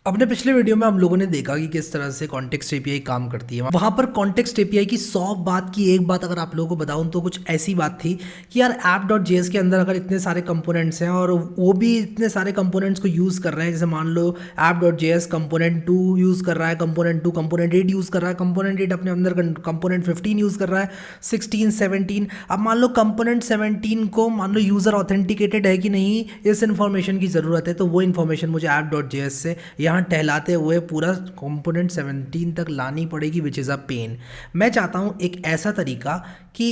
अपने पिछले वीडियो में हम लोगों ने देखा कि किस तरह से कॉन्टेक्स्ट एपीआई काम करती है। वहाँ पर कॉन्टेक्स्ट एपीआई की 100 बात की एक बात अगर आप लोगों को बताऊँ तो कुछ ऐसी बात थी कि यार app.js के अंदर अगर इतने सारे कंपोनेंट्स हैं और वो भी इतने सारे कंपोनेंट्स को यूज़ कर रहे हैं, जैसे मान लो app.js कंपोनेंट 2 यूज़ कर रहा है, कंपोनेंट 2 कंपोनेंट 8 यूज़ कर रहा है, कंपोनेंट 8 अपने अंदर कंपोनेंट 15 यूज़ कर रहा है, 16 17। अब मान लो कंपोनेंट 17 को मान लो यूज़र ऑथेंटिकेटेड है कि नहीं, इस इन्फॉर्मेशन की ज़रूरत है। तो वो इन्फॉर्मेशन मुझे app.js से यहाँ टहलाते हुए पूरा कंपोनेंट 17 तक लानी पड़ेगी, विच इज़ अ पेन। मैं चाहता हूँ एक ऐसा तरीका कि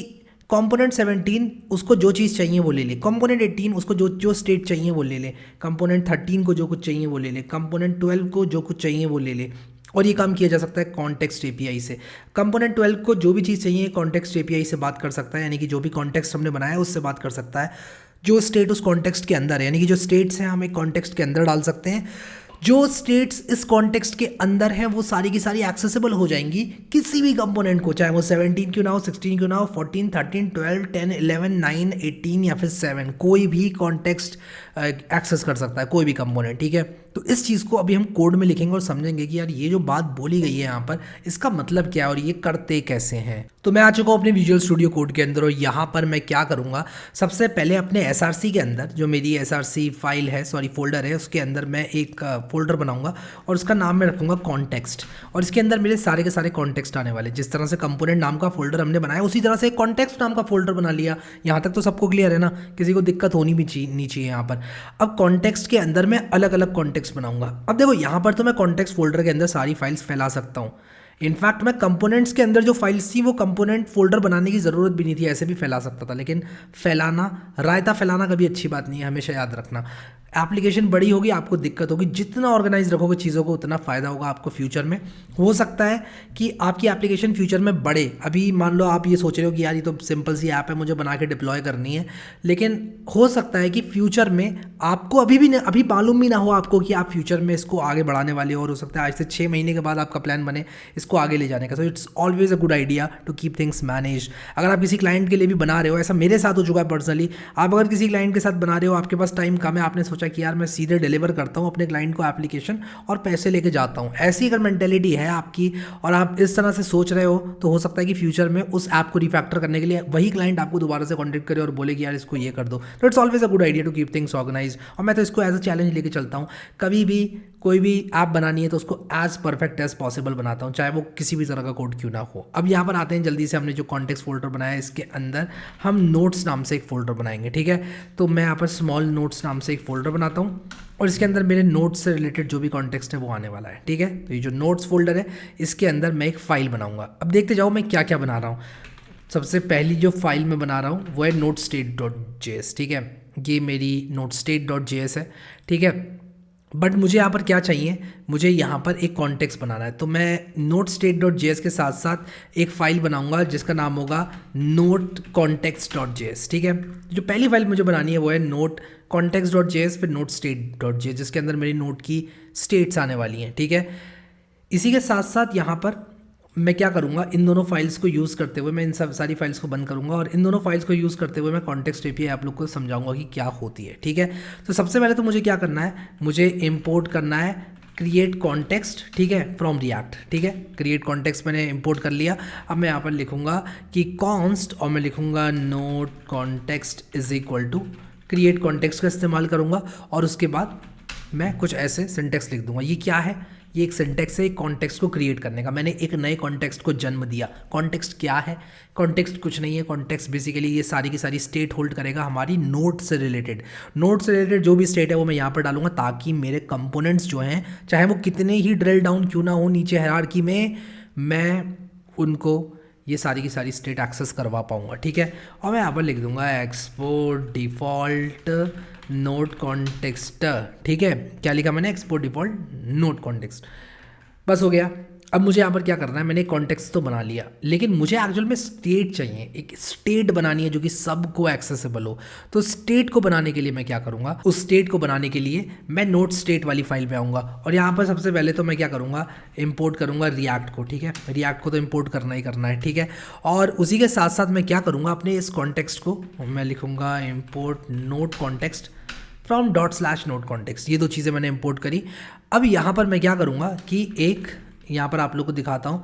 कंपोनेंट 17 उसको जो चीज़ चाहिए वो ले ले, कंपोनेंट 18 उसको जो जो स्टेट चाहिए वो ले ले, कंपोनेंट 13 को जो कुछ चाहिए वो ले ले, कंपोनेंट 12 को जो कुछ चाहिए वो ले ले। और ये काम किया जा सकता है कॉन्टेक्स्ट एपीआई से। कंपोनेंट 12 को जो भी चीज़ चाहिए कॉन्टेक्स्ट एपीआई से बात कर सकता है, यानी कि जो भी कॉन्टेक्स्ट हमने बनाया है उससे बात कर सकता है। जो स्टेट उस कॉन्टेक्स्ट के अंदर है, यानी कि जो स्टेट्स हैं हम एक कॉन्टेक्स्ट के अंदर डाल सकते हैं। जो स्टेट्स इस कॉन्टेक्स्ट के अंदर हैं वो सारी की सारी एक्सेसिबल हो जाएंगी किसी भी कंपोनेंट को, चाहे वो 17 क्यों ना हो, 16 क्यों ना हो, 14 13 12 10 11 9 18 या फिर 7, कोई भी कॉन्टेक्स्ट एक्सेस कर सकता है, कोई भी कंपोनेंट। ठीक है, तो इस चीज़ को अभी हम कोड में लिखेंगे और समझेंगे कि यार ये जो बात बोली गई है यहाँ पर इसका मतलब क्या है और ये करते कैसे हैं। तो मैं आ चुका हूँ अपने विजुअल स्टूडियो कोड के अंदर और यहाँ पर मैं क्या करूँगा, सबसे पहले अपने SRC के अंदर जो मेरी SRC फाइल है, सॉरी फोल्डर है, उसके अंदर मैं एक फोल्डर बनाऊंगा और उसका नाम मैं रखूँगा कॉन्टेक्स्ट। और इसके अंदर मेरे सारे के सारे कॉन्टेक्स्ट आने वाले। जिस तरह से कंपोनेंट नाम का फोल्डर हमने बनाया उसी तरह से कॉन्टेक्स्ट नाम का फोल्डर बना लिया। यहाँ तक तो सबको क्लियर है ना, किसी को दिक्कत होनी भी नहीं चाहिए यहाँ पर। अब कॉन्टेक्स्ट के अंदर मैं अलग अलग कॉन्टेक्स्ट बनाऊंगा। अब देखो यहाँ पर तो मैं कॉन्टेक्स्ट फोल्डर के अंदर सारी फाइल्स फैला सकता हूँ। इनफैक्ट मैं कंपोनेंट्स के अंदर जो फाइल्स थी वो कंपोनेंट फोल्डर बनाने की ज़रूरत भी नहीं थी, ऐसे भी फैला सकता था। लेकिन फैलाना, रायता फैलाना कभी अच्छी बात नहीं है, हमेशा याद रखना। एप्लीकेशन बड़ी होगी आपको दिक्कत होगी, जितना ऑर्गेनाइज रखोगे चीज़ों को उतना फ़ायदा होगा आपको फ्यूचर में। हो सकता है कि आपकी एप्लीकेशन फ्यूचर में बढ़े। अभी मान लो आप ये सोच रहे हो कि यार ये तो सिंपल सी ऐप है, मुझे बना के डिप्लॉय करनी है, लेकिन हो सकता है कि फ्यूचर में आपको अभी मालूम भी ना हो आपको कि आप फ्यूचर में इसको आगे बढ़ाने वाले हो। और हो सकता है आज से 6 महीने के बाद आपका प्लान बने इसको आगे ले जाने का। So it's always a good idea to keep things manage. अगर आप किसी क्लाइंट के लिए भी बना रहे हो, ऐसा मेरे साथ हो चुका है पर्सनली, आप अगर किसी क्लाइंट के साथ बना रहे हो, आपके पास टाइम कम है, आपने सोचा कि यार मैं सीधे डिलीवर करता हूँ अपने क्लाइंट को एप्लीकेशन और पैसे लेके जाता हूँ, ऐसी अगर मेंटेलिटी है आपकी और आप इस तरह से सोच रहे हो, तो हो सकता है कि फ्यूचर में उस ऐप को रिफैक्टर करने के लिए वही क्लाइंट आपको दोबारा से कॉन्टैक्ट करे और बोले कि यार इसको ये कर दो। तो it's always a good idea to keep things organise. और मैं तो इसको एज अ चैलेंज लेके चलता हूँ। कभी भी कोई भी ऐप बनानी है तो उसको एज परफेक्ट एज पॉसिबल बनाता हूँ, चाहे वो किसी भी तरह का कोड क्यों ना हो। अब यहाँ पर आते हैं जल्दी से, हमने जो कॉन्टेक्स्ट फोल्डर बनाया है इसके अंदर हम नोट्स नाम से एक फोल्डर बनाएंगे। ठीक है, तो मैं यहाँ पर स्मॉल नोट्स नाम से एक फोल्डर बनाता हूँ और इसके अंदर मेरे नोट्स से रिलेटेड जो भी कॉन्टेक्स्ट है वो आने वाला है। ठीक है, तो ये जो नोट्स फोल्डर है इसके अंदर मैं एक फ़ाइल बनाऊंगा। अब देखते जाओ मैं क्या क्या बना रहा हूँ। सबसे पहली जो फाइल मैं बना रहा हूँ वो है notestate.js। ठीक है, ये मेरी notestate.js है। ठीक है, बट मुझे यहाँ पर क्या चाहिए, मुझे यहाँ पर एक कॉन्टेक्स्ट बनाना है। तो मैं notestate.js के साथ साथ एक फ़ाइल बनाऊंगा जिसका नाम होगा notecontext.js। ठीक है, जो पहली फाइल मुझे बनानी है वो है notecontext.js फिर notestate.js, जिसके अंदर मेरी नोट की स्टेट्स आने वाली हैं। ठीक है, इसी के साथ साथ यहाँ पर मैं क्या करूँगा, इन दोनों फाइल्स को यूज़ करते हुए मैं इन सब सारी फाइल्स को बंद करूँगा और इन दोनों फाइल्स को यूज़ करते हुए मैं कॉन्टेक्स्ट एपीआई आप लोग को समझाऊंगा कि क्या होती है। ठीक है, तो सबसे पहले तो मुझे क्या करना है, मुझे इंपोर्ट करना है क्रिएट कॉन्टेक्स्ट। ठीक है, फ्रॉम रिएक्ट। ठीक है, क्रिएट कॉन्टेक्स्ट मैंने इंपोर्ट कर लिया। अब मैं यहाँ पर लिखूँगा कि कॉन्स्ट और मैं लिखूँगा note context is equal to create context का इस्तेमाल करूँगा और उसके बाद मैं कुछ ऐसे सिंटेक्स लिख दूँगा। ये क्या है, ये एक सिंटेक्स है एक कॉन्टेक्स्ट को क्रिएट करने का। मैंने एक नए कॉन्टेक्स्ट को जन्म दिया। कॉन्टेक्स्ट क्या है, कॉन्टेक्स्ट कुछ नहीं है, कॉन्टेक्स्ट बेसिकली ये सारी की सारी स्टेट होल्ड करेगा हमारी नोट से रिलेटेड। नोट से रिलेटेड जो भी स्टेट है वो मैं यहाँ पर डालूंगा ताकि मेरे कंपोनेंट्स जो हैं, चाहे वो कितने ही ड्रिल डाउन क्यों ना हो नीचे हायरार्की में, मैं उनको ये सारी की सारी स्टेट एक्सेस करवा पाऊँगा। ठीक है, और मैं यहाँ पर लिख दूंगा एक्सपोर्ट डिफ़ॉल्ट नोट कॉन्टेक्स्ट। ठीक है, क्या लिखा मैंने, एक्सपोर्ट डिफ़ॉल्ट नोट कॉन्टेक्स्ट। बस हो गया। अब मुझे यहाँ पर क्या करना है, मैंने कॉन्टेक्स्ट तो बना लिया लेकिन मुझे एक्चुअल में स्टेट चाहिए, एक स्टेट बनानी है जो कि सबको एक्सेसिबल हो। तो स्टेट को बनाने के लिए मैं क्या करूँगा, उस स्टेट को बनाने के लिए मैं नोट स्टेट वाली फाइल पे आऊँगा और यहाँ पर सबसे पहले तो मैं क्या करूँगा, इंपोर्ट करूँगा रिएक्ट को। ठीक है, रिएक्ट को तो इंपोर्ट करना ही करना है। ठीक है, और उसी के साथ साथ मैं क्या करूँगा, अपने इस कॉन्टेक्स्ट को मैं लिखूँगा import note context from dot slash note context, ये दो चीज़ें मैंने इंपोर्ट करी। अब यहाँ पर मैं क्या करूँगा कि एक यहाँ पर आप लोग को दिखाता हूँ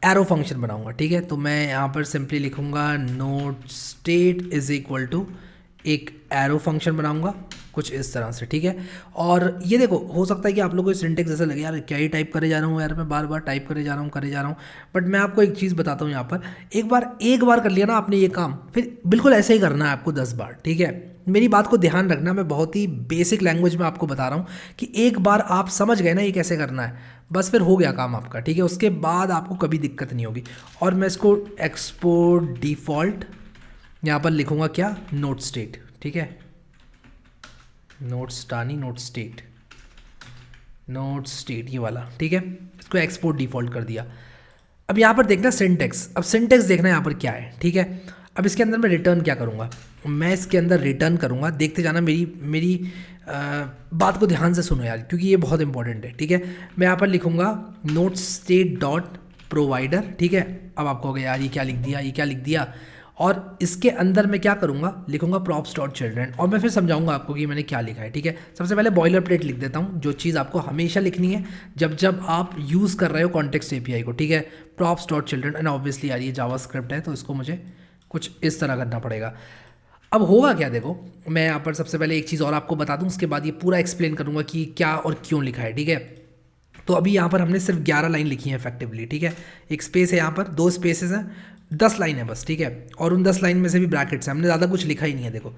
एरो फंक्शन बनाऊँगा, ठीक है। तो मैं यहाँ पर सिंपली लिखूँगा note state is equal to एक एरो फंक्शन बनाऊंगा कुछ इस तरह से, ठीक है। और ये देखो, हो सकता है कि आप लोगों को सिंटेक्स ऐसा लगे यार क्या ही टाइप करे जा रहा हूँ यार, मैं बार बार टाइप करे जा रहा हूँ, बट मैं आपको एक चीज़ बताता हूँ यहाँ पर, एक बार कर लिया ना आपने ये काम, फिर बिल्कुल ऐसे ही करना है आपको 10 बार, ठीक है। मेरी बात को ध्यान रखना, मैं बहुत ही बेसिक लैंग्वेज में आपको बता रहा हूँ कि एक बार आप समझ गए ना ये कैसे करना है, बस फिर हो गया काम आपका, ठीक है। उसके बाद आपको कभी दिक्कत नहीं होगी। और मैं इसको एक्सपोर्ट डिफ़ॉल्ट यहाँ पर लिखूँगा क्या, नोट स्टेट, ठीक है। नोट स्टेट ये वाला, ठीक है। इसको एक्सपोर्ट डिफ़ॉल्ट कर दिया। अब यहाँ पर देखना सिंटेक्स, अब सिंटेक्स देखना यहाँ पर क्या है, ठीक है। अब इसके अंदर मैं रिटर्न क्या करूँगा, मैं इसके अंदर रिटर्न करूँगा, देखते जाना, मेरी बात को ध्यान से सुनो यार, क्योंकि ये बहुत इंपॉर्टेंट है, ठीक है। मैं यहाँ पर लिखूँगा नोट स्टेट डॉट प्रोवाइडर, ठीक है। अब आपको हो गया यार ये क्या लिख दिया, और इसके अंदर मैं क्या करूँगा, लिखूँगा प्रॉप्स डॉट चिल्ड्रन, और मैं फिर समझाऊंगा आपको कि मैंने क्या लिखा है, ठीक है। सबसे पहले बॉयलर प्लेट लिख देता हूँ, जो चीज़ आपको हमेशा लिखनी है जब आप यूज़ कर रहे हो कॉन्टेक्स्ट एपीआई को, ठीक है। Props dot children, and obviously यार ये जावास्क्रिप्ट है तो इसको मुझे कुछ इस तरह करना पड़ेगा। अब होगा क्या, देखो मैं यहाँ पर सबसे पहले एक चीज़ और आपको बता दूँ, उसके बाद ये पूरा एक्सप्लेन करूँगा कि क्या और क्यों लिखा है, ठीक है। तो अभी यहाँ पर हमने सिर्फ 11 लाइन लिखी है इफेक्टिवली, ठीक है। एक स्पेस है यहाँ पर, 2 स्पेसेस हैं, 10 लाइन है बस, ठीक है। और उन 10 लाइन में से भी ब्रैकेट्स हैं, हमने ज़्यादा कुछ लिखा ही नहीं है। देखो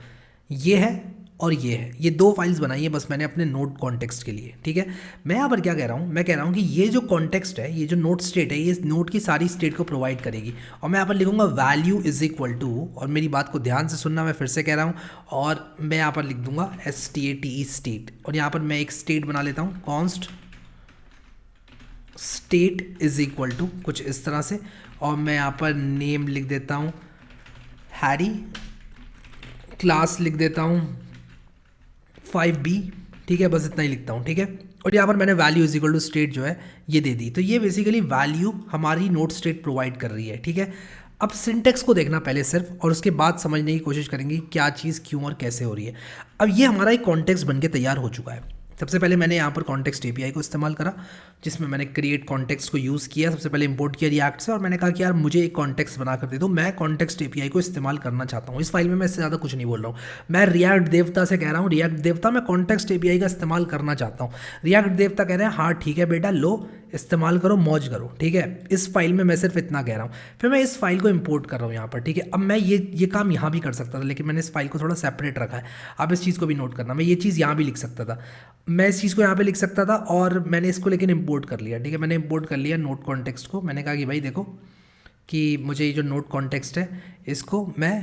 ये है और ये है, ये 2 फाइल्स बनाई है बस मैंने अपने नोट कॉन्टेक्स्ट के लिए, ठीक है। मैं यहाँ पर क्या कह रहा हूँ, मैं कह रहा हूँ कि ये जो कॉन्टेक्स्ट है, ये जो नोट स्टेट है, ये नोट की सारी स्टेट को प्रोवाइड करेगी। और मैं यहाँ पर लिखूँगा वैल्यू इज इक्वल टू, और मेरी बात को ध्यान से सुनना, मैं फिर से कह रहा हूँ, और मैं यहाँ पर लिख दूंगा STATE स्टेट, और यहाँ पर मैं एक स्टेट बना लेता हूँ, const state is equal to कुछ इस तरह से, और मैं यहाँ पर नेम लिख देता हूँ हैरी, क्लास लिख देता हूँ 5B, ठीक है। बस इतना ही लिखता हूँ, ठीक है। और यहाँ पर मैंने value is equal to state जो है ये दे दी, तो ये बेसिकली वैल्यू हमारी नोट स्टेट प्रोवाइड कर रही है, ठीक है। अब सिंटेक्स को देखना पहले सिर्फ, और उसके बाद समझने की कोशिश करेंगे क्या चीज़ क्यों और कैसे हो रही है। अब ये हमारा एक कॉन्टेक्स्ट बनके तैयार हो चुका है। सबसे पहले मैंने यहाँ पर कॉन्टेक्स्ट एपीआई को इस्तेमाल करा, जिसमें मैंने क्रिएट कॉन्टेक्स्ट को यूज़ किया, सबसे पहले इंपोर्ट किया रिएक्ट से, और मैंने कहा कि यार मुझे एक कॉन्टेक्स्ट बना कर दे दो, मैं कॉन्टेक्स्ट एपीआई को इस्तेमाल करना चाहता हूँ। इस फाइल में मैं इससे ज़्यादा कुछ नहीं बोल रहा हूँ, मैं रिएक्ट देवता से कह रहा हूँ, रिएक्ट देवता मैं कॉन्टेक्स्ट एपीआई का इस्तेमाल करना चाहता हूँ। रिएक्ट देवता कह रहे हैं हाँ ठीक है बेटा, लो इस्तेमाल करो, मौज करो, ठीक है। इस फाइल में मैं सिर्फ इतना कह रहा हूँ। फिर मैं इस फाइल को इंपोर्ट कर रहा हूँ यहाँ पर, ठीक है। अब मैं ये काम यहाँ भी कर सकता था, लेकिन मैंने इस फाइल को थोड़ा सेपरेट रखा है। आप इस चीज़ को भी नोट करना, मैं ये चीज़ यहाँ भी लिख सकता था, मैं इस चीज़ को यहाँ पे लिख सकता था, और मैंने इसको लेकिन इंपोर्ट कर लिया, ठीक है। मैंने इंपोर्ट कर लिया नोट कॉन्टेक्स्ट को, मैंने कहा कि भाई देखो कि मुझे ये जो नोट कॉन्टेक्स्ट है इसको मैं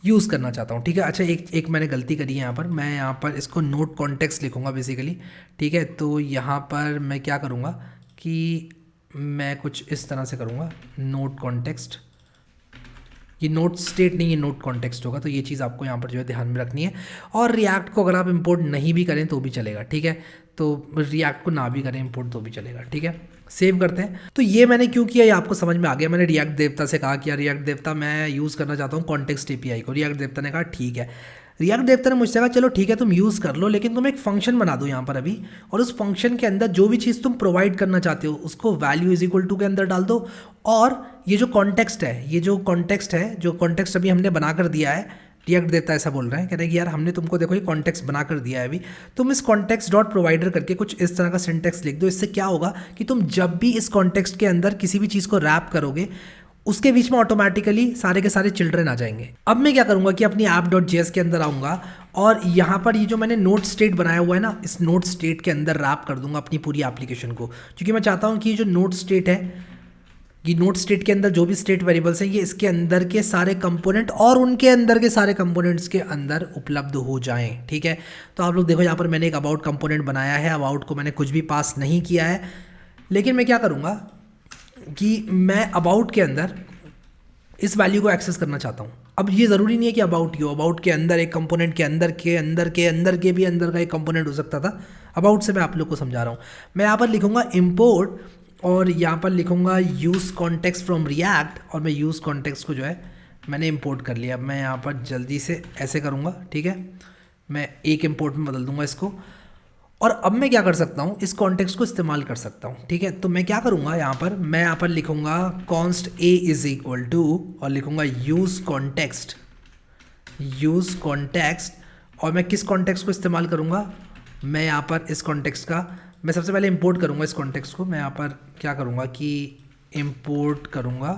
यूज़ करना चाहता हूँ, ठीक है। अच्छा एक मैंने गलती करी है यहाँ पर, मैं यहाँ पर इसको नोट कॉन्टेक्स्ट लिखूँगा बेसिकली, ठीक है। तो यहाँ पर मैं क्या करूँगा कि मैं कुछ इस तरह से करूँगा, नोट कॉन्टेक्स्ट, ये नोट स्टेट नहीं, ये नोट कॉन्टेक्स्ट होगा। तो ये चीज़ आपको यहाँ पर जो है ध्यान में रखनी है। और रिएक्ट को अगर आप इंपोर्ट नहीं भी करें तो भी चलेगा, ठीक है। तो रिएक्ट को ना भी करें इंपोर्ट तो भी चलेगा, ठीक है। सेव करते हैं। तो ये मैंने क्यों किया ये आपको समझ में आ गया। मैंने रिएक्ट देवता से कहा कि यार रिएक्ट देवता मैं यूज़ करना चाहता हूँ कॉन्टेक्स्ट एपीआई को। रिएक्ट देवता ने कहा ठीक है। रिएक्ट देवता ने मुझसे कहा चलो ठीक है तुम यूज़ कर लो, लेकिन तुम एक फंक्शन बना दो यहाँ पर अभी, और उस फंक्शन के अंदर जो भी चीज़ तुम प्रोवाइड करना चाहते हो उसको वैल्यू इज इक्वल टू के अंदर डाल दो। और ये जो कॉन्टेक्स्ट है, जो कॉन्टेक्स्ट अभी हमने बना कर दिया है, रिएक्ट देवता ऐसा बोल रहे हैं, कह रहे हैं कि यार हमने तुमको देखो ये कॉन्टेक्स्ट बना कर दिया है अभी, तुम इस कॉन्टेक्स्ट डॉट प्रोवाइडर करके कुछ इस तरह का सिंटेक्स लिख दो। इससे क्या होगा कि तुम जब भी इस कॉन्टेक्स्ट के अंदर किसी भी चीज़ को रैप करोगे उसके बीच में ऑटोमेटिकली सारे के सारे चिल्ड्रन आ जाएंगे। अब मैं क्या करूँगा कि अपनी app.js के अंदर आऊँगा और यहाँ पर ये जो मैंने नोट स्टेट बनाया हुआ है ना, इस नोट स्टेट के अंदर रैप कर दूंगा अपनी पूरी एप्लीकेशन को, क्योंकि मैं चाहता हूँ कि ये जो नोट स्टेट है, ये नोट स्टेट के अंदर जो भी स्टेट वेरिएबल्स हैं ये इसके अंदर के सारे कंपोनेंट और उनके अंदर के सारे कंपोनेंट्स के अंदर उपलब्ध हो जाएं, ठीक है। तो आप लोग देखो यहाँ पर मैंने एक अबाउट कंपोनेंट बनाया है, अबाउट को मैंने कुछ भी पास नहीं किया है, लेकिन मैं क्या करूँगा कि मैं अबाउट के अंदर इस वैल्यू को एक्सेस करना चाहता हूँ। अब ये ज़रूरी नहीं है कि अबाउट ही हो, अबाउट के अंदर एक कंपोनेंट के अंदर के अंदर के अंदर के भी अंदर का एक कंपोनेंट हो सकता था। अबाउट से मैं आप लोग को समझा रहा हूँ। मैं यहाँ पर लिखूँगा इम्पोर्ट और यहाँ पर लिखूँगा यूज़ कॉन्टेक्स्ट फ्रॉम रिएक्ट, और मैं यूज़ कॉन्टेक्स्ट को जो है मैंने इंपोर्ट कर लिया। अब मैं यहाँ पर जल्दी से ऐसे करूँगा, ठीक है। मैं एक इम्पोर्ट में बदल दूंगा इसको। और अब मैं क्या कर सकता हूँ, इस कॉन्टेक्स्ट को इस्तेमाल कर सकता हूँ, ठीक है। तो मैं क्या करूँगा यहाँ पर, मैं यहाँ पर लिखूँगा const a is equal to और लिखूँगा यूज़ कॉन्टेक्स्ट। और मैं किस कॉन्टेक्स्ट को इस्तेमाल करूँगा, मैं यहाँ पर इस कॉन्टेक्स्ट का मैं सबसे पहले इंपोर्ट करूँगा इस कॉन्टेक्स्ट को। मैं यहाँ पर क्या करूँगा कि इंपोर्ट करूँगा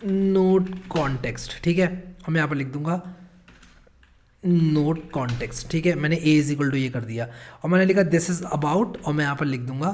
नोट कॉन्टेक्स्ट, ठीक है। और मैं यहाँ पर लिख दूँगा नोट कॉन्टेक्स्ट, ठीक है। मैंने ए इज इक्वल टू ये कर दिया और मैंने लिखा दिस इज़ अबाउट और मैं यहाँ पर लिख दूंगा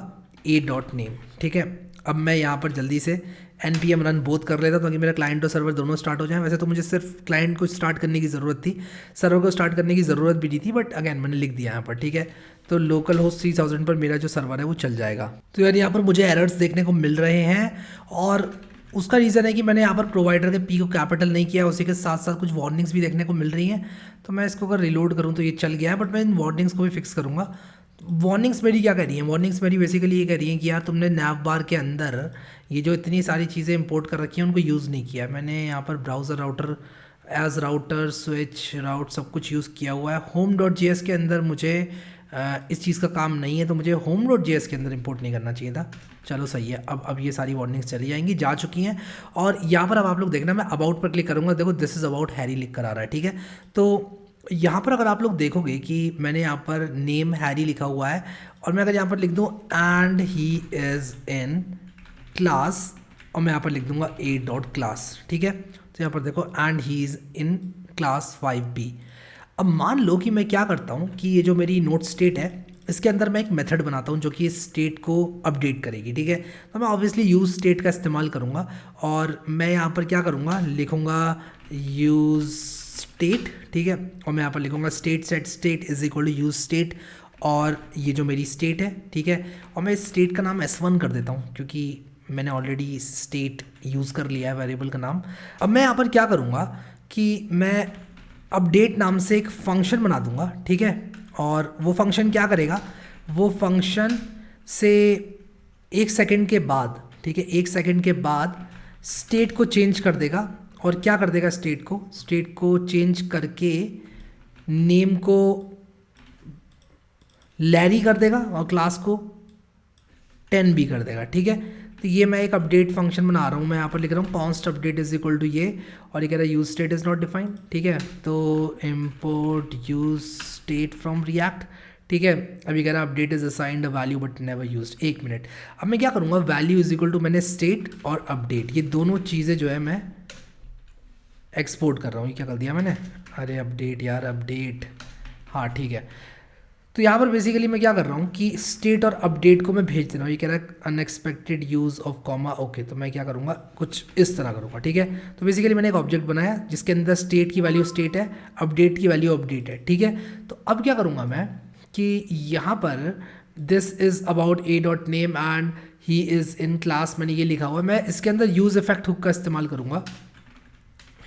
ए डॉट नेम, ठीक है। अब मैं यहाँ पर जल्दी से npm रन बोथ कर लेता ताकि मेरा क्लाइंट और सर्वर दोनों स्टार्ट हो जाए। वैसे तो मुझे सिर्फ क्लाइंट को स्टार्ट करने की ज़रूरत थी, सर्वर को स्टार्ट करने की ज़रूरत भी नहीं थी, बट अगेन मैंने लिख दिया यहाँ पर, ठीक है। तो लोकल होस्ट 3000 पर मेरा जो सर्वर है वो चल जाएगा। तो यार यहाँ पर मुझे एरर्स देखने को मिल रहे हैं और उसका रीज़न है कि मैंने यहाँ पर प्रोवाइडर के पी को कैपिटल नहीं किया, उसी के साथ साथ कुछ वार्निंग्स भी देखने को मिल रही हैं। तो मैं इसको अगर रिलोड करूँ तो ये चल गया है, बट मैं इन वार्निंग्स को भी फिक्स करूँगा। वार्निंग्स मेरी क्या कह रही हैं, वार्निंग्स मेरी बेसिकली ये कह रही हैं कि यार तुमने नैव बार के अंदर ये जो इतनी सारी चीज़ें इंपोर्ट कर रखी हैं उनको यूज़ नहीं किया। मैंने यहाँ पर browser router as router switch route सब कुछ यूज़ किया हुआ है। home.js के अंदर मुझे इस चीज़ का काम नहीं है, तो मुझे home.js के अंदर इंपोर्ट नहीं करना चाहिए था। चलो सही है, अब ये सारी वार्निंग्स चली जाएंगी, जा चुकी हैं। और यहाँ पर अब आप लोग देखना, मैं अबाउट पर क्लिक करूँगा, देखो दिस इज़ अबाउट हैरी लिख कर आ रहा है, ठीक है। तो यहाँ पर अगर आप लोग देखोगे कि मैंने यहाँ पर नेम हैरी लिखा हुआ है और मैं अगर यहाँ पर लिख दूँ and he is in class और मैं यहाँ पर लिख दूँगा ए डॉट क्लास, ठीक है। तो यहाँ पर देखो and he is in class 5B। अब मान लो कि मैं क्या करता हूँ कि ये जो मेरी नोट स्टेट है इसके अंदर मैं एक मेथड बनाता हूँ जो कि इस स्टेट को अपडेट करेगी, ठीक है। तो मैं ऑब्वियसली यूज़ स्टेट का इस्तेमाल करूँगा और मैं यहाँ पर क्या करूँगा, लिखूँगा यूज़ स्टेट, ठीक है। और मैं यहाँ पर लिखूँगा state set state is equal to use state और ये जो मेरी स्टेट है, ठीक है। और मैं इस स्टेट का नाम S1 कर देता हूँ क्योंकि मैंने ऑलरेडी स्टेट यूज़ कर लिया है वेरिएबल का नाम। अब मैं यहाँ पर क्या करूँगा कि मैं अपडेट नाम से एक फंक्शन बना दूँगा, ठीक है। और वो फंक्शन क्या करेगा, वो फंक्शन से 1 सेकंड के बाद, ठीक है, 1 सेकंड के बाद स्टेट को चेंज कर देगा। और क्या कर देगा, स्टेट को चेंज करके नेम को लैरी कर देगा और क्लास को 10B कर देगा, ठीक है। तो ये मैं एक अपडेट फंक्शन बना रहा हूँ, मैं यहाँ पर लिख रहा हूँ const update is equal to ये, और ये कह रहा है use state is not defined, ठीक है। तो import use state from React, ठीक है। अभी कह रहा है update is assigned a value but never used. 1 minute, अब मैं क्या करूँगा, वैल्यू इज इक्वल टू मैंने स्टेट और अपडेट ये दोनों चीज़ें जो है मैं एक्सपोर्ट कर रहा हूँ। ये क्या कर दिया मैंने, अरे अपडेट यार अपडेट, हाँ ठीक है। तो यहाँ पर बेसिकली मैं क्या कर रहा हूँ कि स्टेट और अपडेट को मैं भेज दे रहा हूँ। ये कह रहा है unexpected use of comma, okay. तो मैं क्या करूँगा, कुछ इस तरह करूँगा, ठीक है। तो बेसिकली मैंने एक ऑब्जेक्ट बनाया जिसके अंदर स्टेट की वैल्यू स्टेट है, अपडेट की वैल्यू अपडेट है, ठीक है। तो अब क्या करूँगा मैं कि यहाँ पर this is about A dot name and he is in class, मैंने ये लिखा हुआ है। मैं इसके अंदर यूज़ इफेक्ट हुक का इस्तेमाल करूँगा,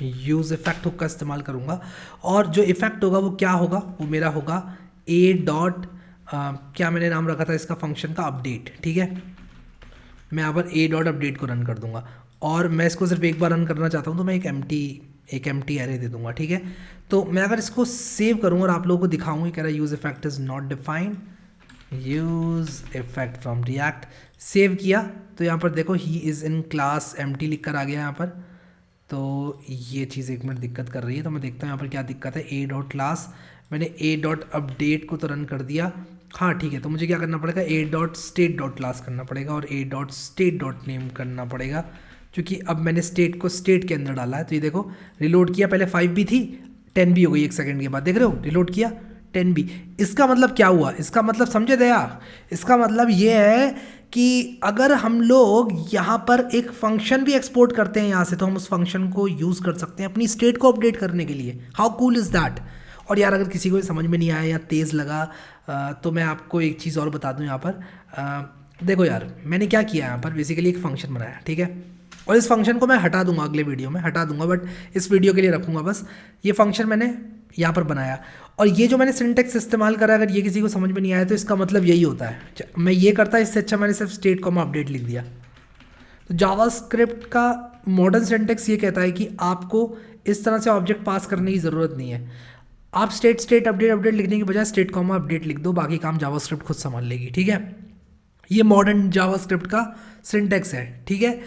यूज़ इफेक्ट हुक का इस्तेमाल करूँगा। और जो इफेक्ट होगा वो क्या होगा, वो मेरा होगा ए डॉट क्या मैंने नाम रखा था इसका फंक्शन का, अपडेट, ठीक है। मैं यहाँ पर ए डॉट अपडेट को रन कर दूंगा और मैं इसको सिर्फ एक बार रन करना चाहता हूँ, तो मैं एक एम्प्टी एरे दे दूंगा, ठीक है। तो मैं अगर इसको सेव करूँ और आप लोगों को दिखाऊँ, कह रहा है use effect is not defined, use effect from react, save किया तो यहाँ पर देखो he is in class empty लिख कर आ गया यहाँ पर। तो ये चीज़ 1 मिनट दिक्कत कर रही है, तो मैं देखता हूँ यहाँ पर क्या दिक्कत है। ए डॉट क्लास, मैंने ए डॉट अपडेट को तो रन कर दिया, हाँ ठीक है। तो मुझे क्या करना पड़ेगा, ए डॉट स्टेट डॉट क्लास करना पड़ेगा और ए डॉट स्टेट डॉट नेम करना पड़ेगा, क्योंकि अब मैंने स्टेट को स्टेट के अंदर डाला है। तो ये देखो रिलोड किया, पहले 5B थी 10B हो गई 1 सेकंड के बाद, देख रहे हो, रिलोड किया 10B। इसका मतलब क्या हुआ, इसका मतलब समझे दया, इसका मतलब ये है कि अगर हम लोग यहाँ पर एक फंक्शन भी एक्सपोर्ट करते हैं यहाँ से, तो हम उस फंक्शन को यूज़ कर सकते हैं अपनी स्टेट को अपडेट करने के लिए। How cool is that. और यार अगर किसी को समझ में नहीं आया या तेज़ लगा तो मैं आपको एक चीज़ और बता दूं यहाँ पर। देखो यार मैंने क्या किया यहाँ पर, बेसिकली एक फ़ंक्शन बनाया, ठीक है। और इस फंक्शन को मैं हटा दूंगा, अगले वीडियो में हटा दूंगा, बट इस वीडियो के लिए रखूँगा बस। ये फंक्शन मैंने यहाँ पर बनाया और ये जो मैंने सिंटेक्स इस्तेमाल करा, अगर ये किसी को समझ में नहीं आया तो इसका मतलब यही होता है। मैं ये करता, इससे अच्छा मैंने सिर्फ स्टेट कॉमा अपडेट लिख दिया। तो जावास्क्रिप्ट का मॉडर्न सिंटेक्स ये कहता है कि आपको इस तरह से ऑब्जेक्ट पास करने की ज़रूरत नहीं है। आप स्टेट अपडेट लिखने की बजाय स्टेट कॉमा अपडेट लिख दो, बाकी काम जावास्क्रिप्ट खुद संभाल लेगी, ठीक है। ये मॉडर्न जावास्क्रिप्ट का सिंटैक्स है, ठीक है।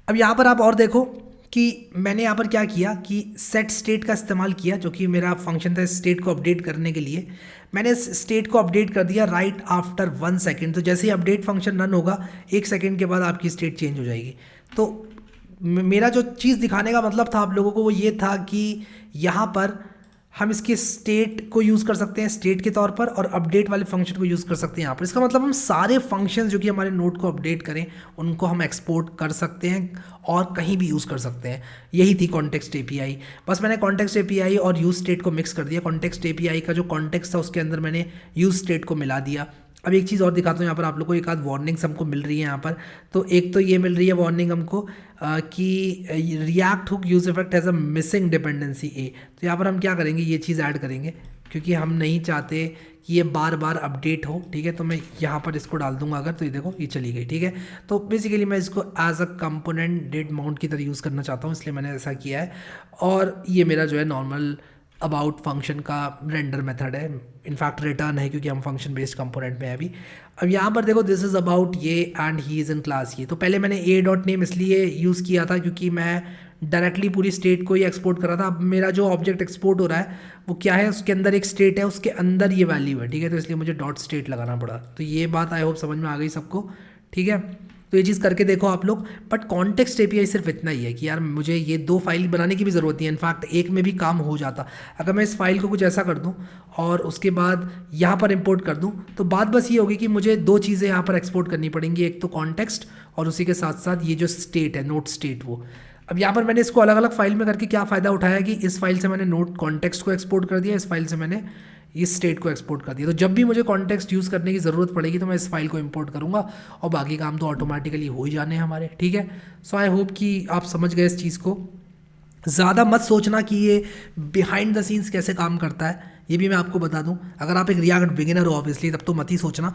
अब यहाँ पर आप और देखो कि मैंने यहाँ पर क्या किया कि सेट स्टेट का इस्तेमाल किया, जो कि मेरा फंक्शन था स्टेट को अपडेट करने के लिए। मैंने स्टेट को अपडेट कर दिया राइट आफ्टर 1 सेकेंड। तो जैसे ही अपडेट फंक्शन रन होगा 1 सेकेंड के बाद आपकी स्टेट चेंज हो जाएगी। तो मेरा जो चीज़ दिखाने का मतलब था आप लोगों को वो ये था कि यहाँ पर हम इसके स्टेट को यूज़ कर सकते हैं स्टेट के तौर पर, और अपडेट वाले फंक्शन को यूज़ कर सकते हैं यहाँ पर। इसका मतलब हम सारे फंक्शन जो कि हमारे नोड को अपडेट करें उनको हम एक्सपोर्ट कर सकते हैं और कहीं भी यूज़ कर सकते हैं। यही थी कॉन्टेक्स्ट एपीआई। बस मैंने कॉन्टेक्स्ट एपीआई और यूज़ स्टेट को मिक्स कर दिया। कॉन्टेक्स्ट एपीआई का जो कॉन्टेक्स्ट था उसके अंदर मैंने यूज़ स्टेट को मिला दिया। अब एक चीज़ और दिखाता हूँ यहाँ पर आप लोग को, एक आध वार्निंग्स हमको मिल रही है यहाँ पर। तो एक तो ये मिल रही है वार्निंग हमको कि React hook use effect has a missing dependency ए। तो यहाँ पर हम क्या करेंगे, ये चीज़ ऐड करेंगे क्योंकि हम नहीं चाहते कि ये बार बार अपडेट हो, ठीक है। तो मैं यहाँ पर इसको डाल दूंगा अगर, तो ये देखो ये चली गई, ठीक है। तो बेसिकली मैं इसको as a component did mount की तरह यूज़ करना चाहता हूँ, इसलिए मैंने ऐसा किया है। और ये मेरा जो है नॉर्मल अबाउट फंक्शन का रेंडर मेथड है, इनफैक्ट रिटर्न है क्योंकि हम फंक्शन बेस्ड कंपोनेंट में है अभी। अब यहाँ पर देखो दिस इज़ अबाउट ये and he is in class ये। तो पहले मैंने ए डॉट नेम इसलिए यूज़ किया था क्योंकि मैं डायरेक्टली पूरी स्टेट को ही एक्सपोर्ट कर रहा था। अब मेरा जो ऑब्जेक्ट एक्सपोर्ट हो रहा है वो क्या है, उसके अंदर एक स्टेट है, उसके अंदर ये वैल्यू है, ठीक है। तो इसलिए मुझे डॉट स्टेट लगाना पड़ा। तो ये बात आई होप समझ में आ गई सबको, ठीक है। तो ये चीज़ करके देखो आप लोग। बट कॉन्टेक्स्ट एपीआई सिर्फ इतना ही है कि यार मुझे ये 2 फाइल बनाने की भी ज़रूरत नहीं है, इनफैक्ट एक में भी काम हो जाता। अगर मैं इस फाइल को कुछ ऐसा कर दूं और उसके बाद यहाँ पर इंपोर्ट कर दूं, तो बात बस ये होगी कि मुझे 2 चीज़ें यहाँ पर एक्सपोर्ट करनी पड़ेंगी, एक तो कॉन्टेक्स्ट और उसी के साथ साथ ये जो स्टेट है नोट स्टेट वो। अब यहाँ पर मैंने इसको अलग अलग फाइल में करके क्या फ़ायदा उठाया कि इस फाइल से मैंने नोट कॉन्टेक्स्ट को एक्सपोर्ट कर दिया, इस फाइल से मैंने इस स्टेट को एक्सपोर्ट कर दिया। तो जब भी मुझे कॉन्टेक्स्ट यूज़ करने की ज़रूरत पड़ेगी तो मैं इस फाइल को इंपोर्ट करूँगा और बाकी काम तो ऑटोमेटिकली हो ही जाने हैं हमारे, ठीक है। सो आई होप कि आप समझ गए इस चीज़ को। ज़्यादा मत सोचना कि ये बिहाइंड द सीन्स कैसे काम करता है, ये भी मैं आपको बता दूं। अगर आप एक रिएक्ट बिगिनर हो ऑब्वियसली तब तो मत ही सोचना,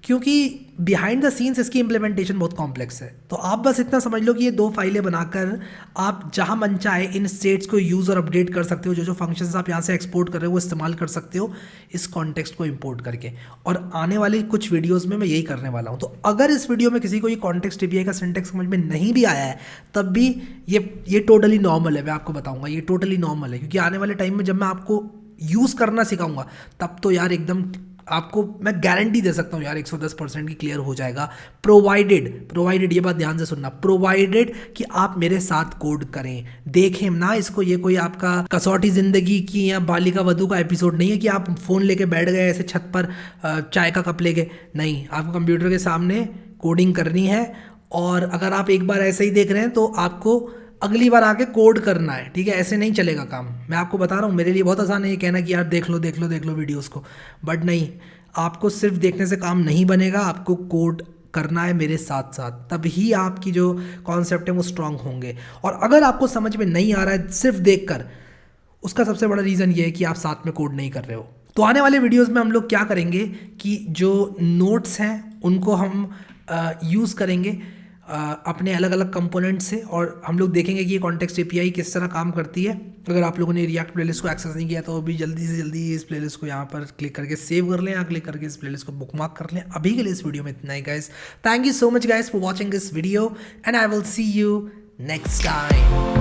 क्योंकि बिहाइंड द सीन्स इसकी इम्प्लीमेंटेशन बहुत कॉम्प्लेक्स है। तो आप बस इतना समझ लो कि ये 2 फाइलें बनाकर आप जहां मन चाहे इन स्टेट्स को यूज़ और अपडेट कर सकते हो। जो जो फंक्शंस आप यहाँ से एक्सपोर्ट कर रहे हो वो इस्तेमाल कर सकते हो इस कॉन्टेक्स्ट को इंपोर्ट करके। और आने वाले कुछ वीडियोज़ में मैं यही करने वाला हूँ। तो अगर इस वीडियो में किसी को ये कॉन्टेक्स्ट एपीआई का सिंटैक्स समझ में नहीं भी आया है तब भी ये टोटली नॉर्मल है। मैं आपको बताऊँगा ये टोटली नॉर्मल है, क्योंकि आने वाले टाइम में जब मैं आपको यूज़ करना सिखाऊंगा तब तो यार एकदम आपको मैं गारंटी दे सकता हूँ यार 110% की क्लियर हो जाएगा। प्रोवाइडेड ये बात ध्यान से सुनना, प्रोवाइडेड कि आप मेरे साथ कोड करें, देखें ना इसको। ये कोई आपका कसौटी जिंदगी की या बालिका वधू का एपिसोड नहीं है कि आप फ़ोन लेके बैठ गए ऐसे छत पर चाय का कप लेके। नहीं, आपको कंप्यूटर के सामने कोडिंग करनी है। और अगर आप एक बार ऐसे ही देख रहे हैं तो आपको अगली बार आके कोड करना है, ठीक है। ऐसे नहीं चलेगा काम। मैं आपको बता रहा हूँ, मेरे लिए बहुत आसान है ये कहना कि यार देख लो वीडियोस को, बट नहीं, आपको सिर्फ देखने से काम नहीं बनेगा, आपको कोड करना है मेरे साथ साथ, तभी आपकी जो कॉन्सेप्ट है वो स्ट्रांग होंगे। और अगर आपको समझ में नहीं आ रहा है सिर्फ देखकर, उसका सबसे बड़ा रीज़न ये है कि आप साथ में कोड नहीं कर रहे हो। तो आने वाले वीडियोज़ में हम लोग क्या करेंगे कि जो नोट्स हैं उनको हम यूज़ करेंगे अपने अलग अलग कंपोनेंट से, और हम लोग देखेंगे कि ये कॉन्टेक्स्ट एपीआई किस तरह काम करती है। अगर आप लोगों ने रिएक्ट प्लेलिस्ट को एक्सेस नहीं किया तो अभी जल्दी से जल्दी इस प्लेलिस्ट को यहाँ पर क्लिक करके सेव कर लें, या क्लिक करके इस प्लेलिस्ट को बुकमार्क कर लें। अभी के लिए इस वीडियो में इतना ही guys. Thank you so much guys for watching this video and I will see you next time.